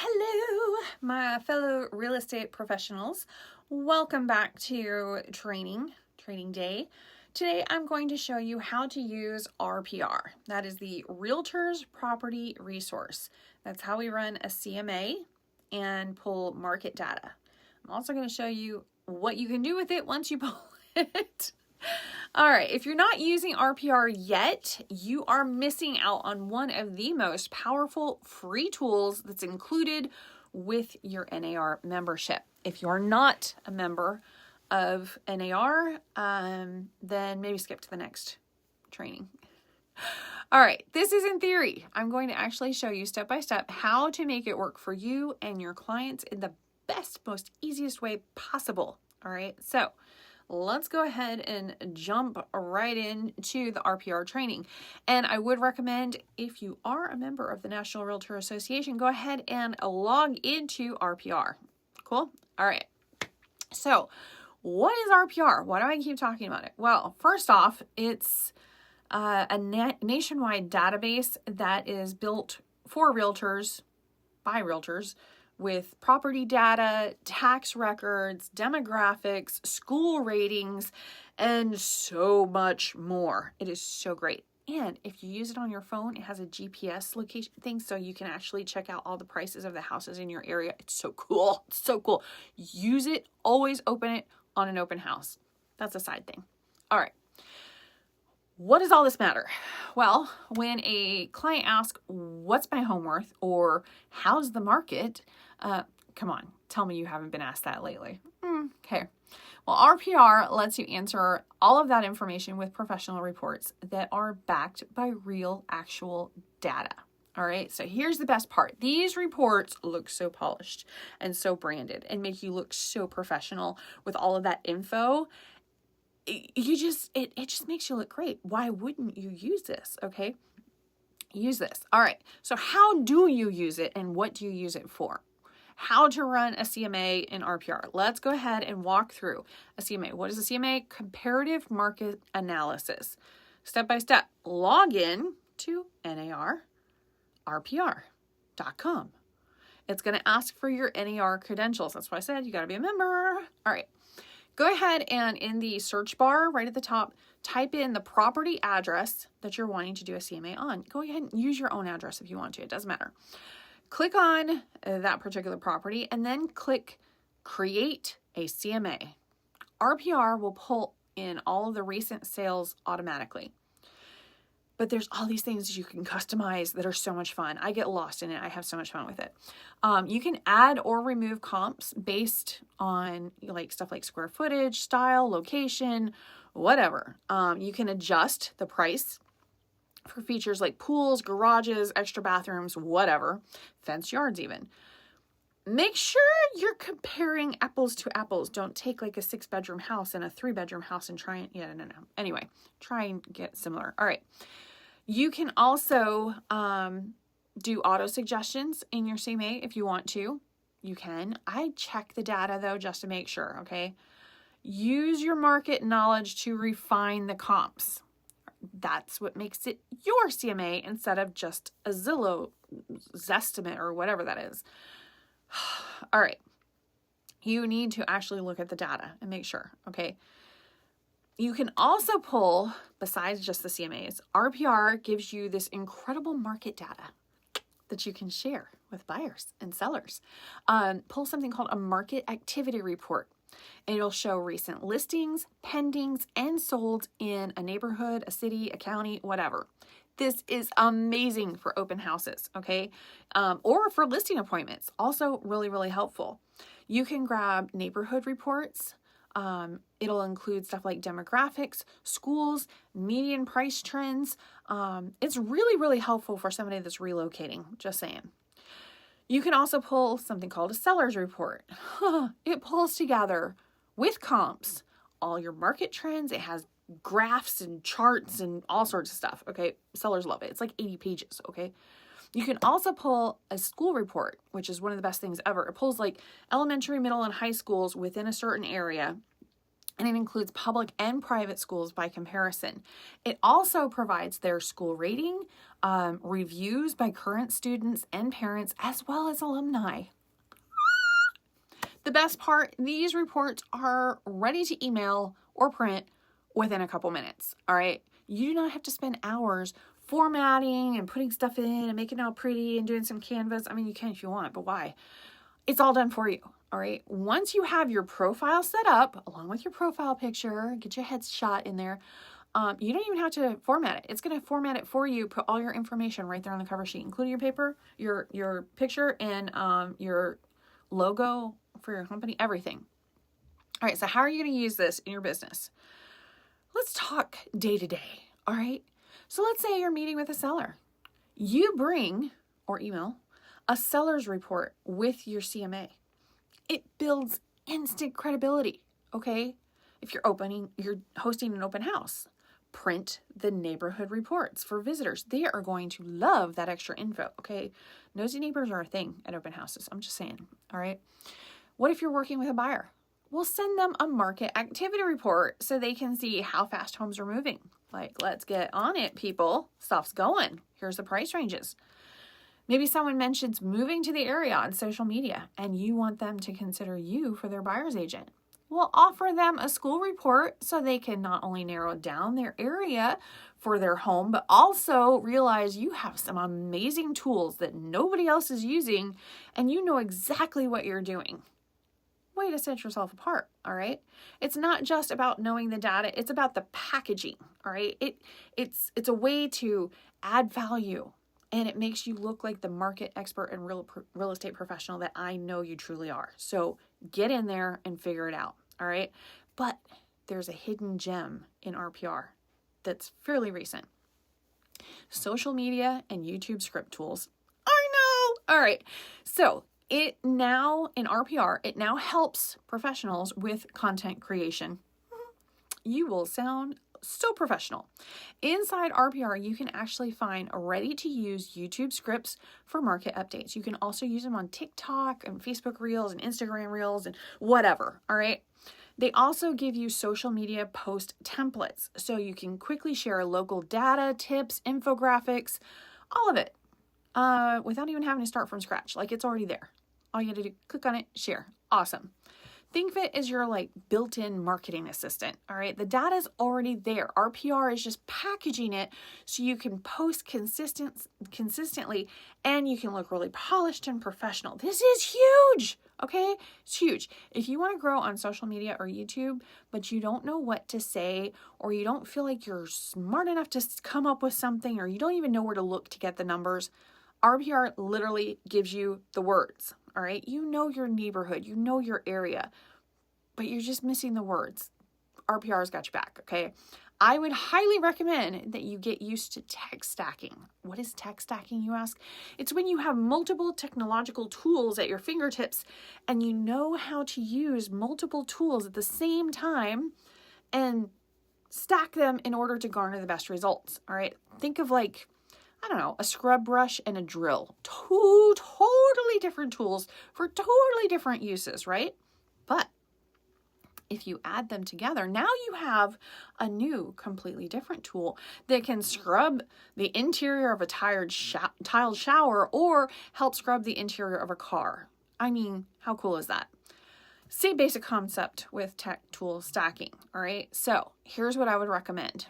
Hello, my fellow real estate professionals. Welcome back to training day. Today I'm going to show you how to use RPR. That is the Realtor's Property Resource. That's how we run a CMA and pull market data. I'm also going to show you what you can do with it once you pull it. All right, if you're not using RPR yet, you are missing out on one of the most powerful free tools that's included with your NAR membership. If you're not a member of NAR, then maybe skip to the next training. All right, this is in theory. I'm going to actually show you step by step how to make it work for you and your clients in the best, most easiest way possible. All right, so let's go ahead and jump right into the RPR training. And I would recommend, if you are a member of the National Realtor Association, go ahead and log into RPR. Cool? All right. So what is RPR? Why do I keep talking about it? Well, first off, it's a nationwide database that is built for realtors, by realtors, with property data, tax records, demographics, school ratings, and so much more. It is so great. And if you use it on your phone, it has a GPS location thing, so you can actually check out all the prices of the houses in your area. It's so cool. It's so cool. Use it. Always open it on an open house. That's a side thing. All right. What does all this matter? Well, when a client asks, what's my home worth, or how's the market? Come on, tell me you haven't been asked that lately. Okay. Well, RPR lets you answer all of that information with professional reports that are backed by real, actual data. All right. So here's the best part. These reports look so polished and so branded and make you look so professional with all of that info. It just makes you look great. Why wouldn't you use this? Okay. Use this. All right. So how do you use it and what do you use it for? How to run a CMA in RPR. Let's go ahead and walk through a CMA. What is a CMA? Comparative market analysis. Step by step. Log in to NARPR.com. It's going to ask for your NAR credentials. That's why I said you got to be a member. All right. Go ahead and in the search bar right at the top, type in the property address that you're wanting to do a CMA on. Go ahead and use your own address if you want to. It doesn't matter. Click on that particular property and then click Create a CMA. RPR will pull in all of the recent sales automatically. But there's all these things you can customize that are so much fun. I get lost in it. I have so much fun with it. You can add or remove comps based on stuff like square footage, style, location, whatever. You can adjust the price for features like pools, garages, extra bathrooms, whatever, fenced yards even. Make sure you're comparing apples to apples. Don't take like a 6-bedroom house and a 3-bedroom house and try and, no. Anyway, try and get similar. All right. You can also do auto suggestions in your CMA if you want to. You can. I check the data though, just to make sure, okay? Use your market knowledge to refine the comps. That's what makes it your CMA instead of just a Zillow Zestimate or whatever that is. All right. You need to actually look at the data and make sure, okay? You can also pull, besides just the CMAs, RPR gives you this incredible market data that you can share with buyers and sellers. Pull something called a market activity report. And it'll show recent listings, pendings, and solds in a neighborhood, a city, a county, whatever. This is amazing for open houses, okay? Or for listing appointments. Also really, really helpful. You can grab neighborhood reports. It'll include stuff like demographics, schools, median price trends. It's really, really helpful for somebody that's relocating, just saying. You can also pull something called a seller's report. It pulls together with comps all your market trends. It has graphs and charts and all sorts of stuff. Okay. Sellers love it. It's like 80 pages. Okay. You can also pull a school report, which is one of the best things ever. It pulls like elementary, middle, and high schools within a certain area and it includes public and private schools by comparison. It also provides their school rating, reviews by current students and parents, as well as alumni. The best part, these reports are ready to email or print within a couple minutes, all right? You do not have to spend hours formatting and putting stuff in and making it all pretty and doing some canvas. I mean, you can if you want, but why? It's all done for you, all right? Once you have your profile set up, along with your profile picture, get your headshot in there, you don't even have to format it. It's going to format it for you, put all your information right there on the cover sheet, including your paper, your picture, and your logo for your company, everything. All right, so how are you going to use this in your business? Let's talk day to day, all right? So let's say you're meeting with a seller. You bring, or email, a seller's report with your CMA. It builds instant credibility, okay? If you're hosting an open house, print the neighborhood reports for visitors. They are going to love that extra info, okay? Nosy neighbors are a thing at open houses. I'm just saying, all right? What if you're working with a buyer? We'll send them a market activity report so they can see how fast homes are moving. Like, let's get on it, people. Stuff's going. Here's the price ranges. Maybe someone mentions moving to the area on social media and you want them to consider you for their buyer's agent. We'll offer them a school report so they can not only narrow down their area for their home, but also realize you have some amazing tools that nobody else is using and you know exactly what you're doing. Way to set yourself apart, all right? It's not just about knowing the data, it's about the packaging, all right? It's a way to add value, and it makes you look like the market expert and real estate professional that I know you truly are. So get in there and figure it out, all right? But there's a hidden gem in RPR that's fairly recent. Social media and YouTube script tools. I know! All right, so it now, in RPR, it now helps professionals with content creation. You will sound so professional. Inside RPR, you can actually find ready-to-use YouTube scripts for market updates. You can also use them on TikTok and Facebook Reels and Instagram Reels and whatever, all right? They also give you social media post templates, so you can quickly share local data, tips, infographics, all of it, without even having to start from scratch. Like, it's already there. All you got to do, click on it, share. Awesome. Think of it as your built-in marketing assistant, all right? The data's already there. RPR is just packaging it so you can post consistently and you can look really polished and professional. This is huge, okay? It's huge. If you want to grow on social media or YouTube, but you don't know what to say, or you don't feel like you're smart enough to come up with something, or you don't even know where to look to get the numbers, RPR literally gives you the words, all right? You know your neighborhood, you know your area, but you're just missing the words. RPR's got your back, okay? I would highly recommend that you get used to tech stacking. What is tech stacking, you ask? It's when you have multiple technological tools at your fingertips and you know how to use multiple tools at the same time and stack them in order to garner the best results, all right? Think of a scrub brush and a drill. Two totally different tools for totally different uses, right? But if you add them together, now you have a new, completely different tool that can scrub the interior of a tiled shower or help scrub the interior of a car. I mean, how cool is that? Same basic concept with tech tool stacking, all right? So here's what I would recommend.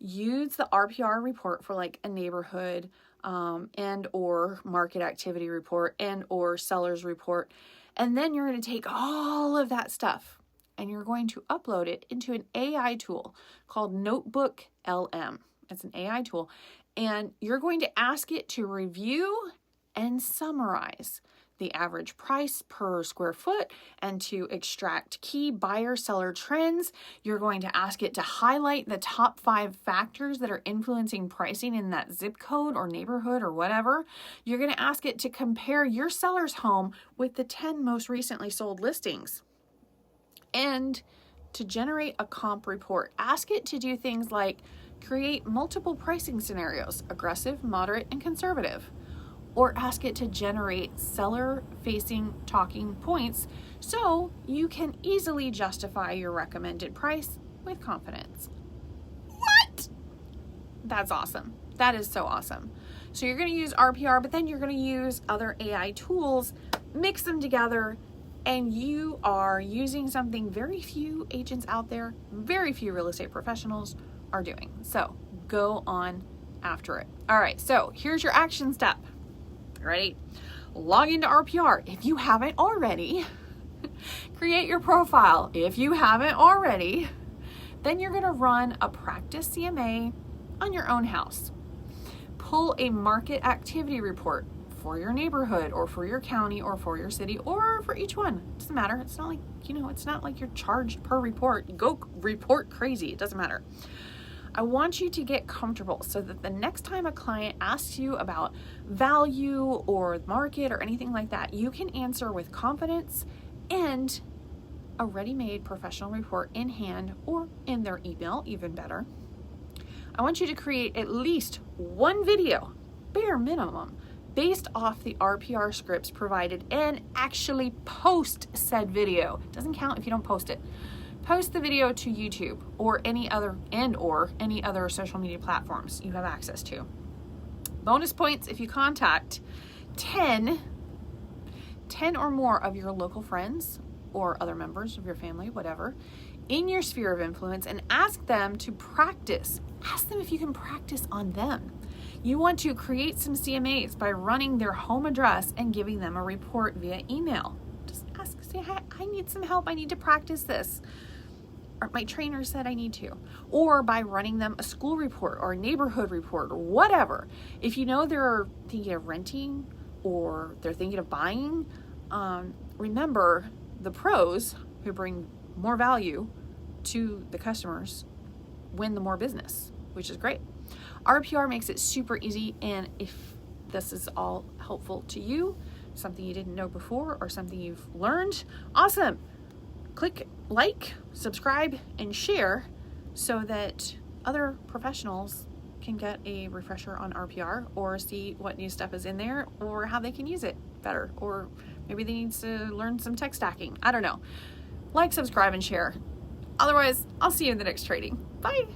Use the RPR report for a neighborhood and or market activity report and or seller's report. And then you're going to take all of that stuff and you're going to upload it into an AI tool called Notebook LM. It's an AI tool. And you're going to ask it to review and summarize the average price per square foot and to extract key buyer-seller trends. You're going to ask it to highlight the top 5 factors that are influencing pricing in that zip code or neighborhood or whatever. You're going to ask it to compare your seller's home with the 10 most recently sold listings. And to generate a comp report, ask it to do things like create multiple pricing scenarios, aggressive, moderate, and conservative. or ask it to generate seller-facing talking points so you can easily justify your recommended price with confidence. What? That's awesome. That is so awesome. So you're going to use RPR, but then you're going to use other AI tools, mix them together, and you are using something very few agents out there, very few real estate professionals are doing. So go on after it. All right, so here's your action step. Ready? Log into RPR if you haven't already. Create your profile if you haven't already. Then you're going to run a practice CMA on your own house. Pull a market activity report for your neighborhood or for your county or for your city or for each one. It doesn't matter. It's not like, it's not like you're charged per report. Go report crazy. It doesn't matter. I want you to get comfortable so that the next time a client asks you about value or market or anything like that, you can answer with confidence and a ready-made professional report in hand or in their email, even better. I want you to create at least one video, bare minimum, based off the RPR scripts provided and actually post said video. It doesn't count if you don't post it. Post the video to YouTube or any other social media platforms you have access to. Bonus points if you contact 10 or more of your local friends or other members of your family, whatever, in your sphere of influence and ask them to practice. Ask them if you can practice on them. You want to create some CMAs by running their home address and giving them a report via email. Just ask, say, hey, I need some help. I need to practice this. Or my trainer said I need to. Or by running them a school report or a neighborhood report or whatever. If you know they're thinking of renting or they're thinking of buying, remember the pros who bring more value to the customers win the more business, which is great. RPR makes it super easy, and if this is all helpful to you, something you didn't know before or something you've learned, awesome. Click like, subscribe, and share so that other professionals can get a refresher on RPR or see what new stuff is in there or how they can use it better, or maybe they need to learn some tech stacking. I don't know. Like, subscribe, and share. Otherwise, I'll see you in the next trading. Bye.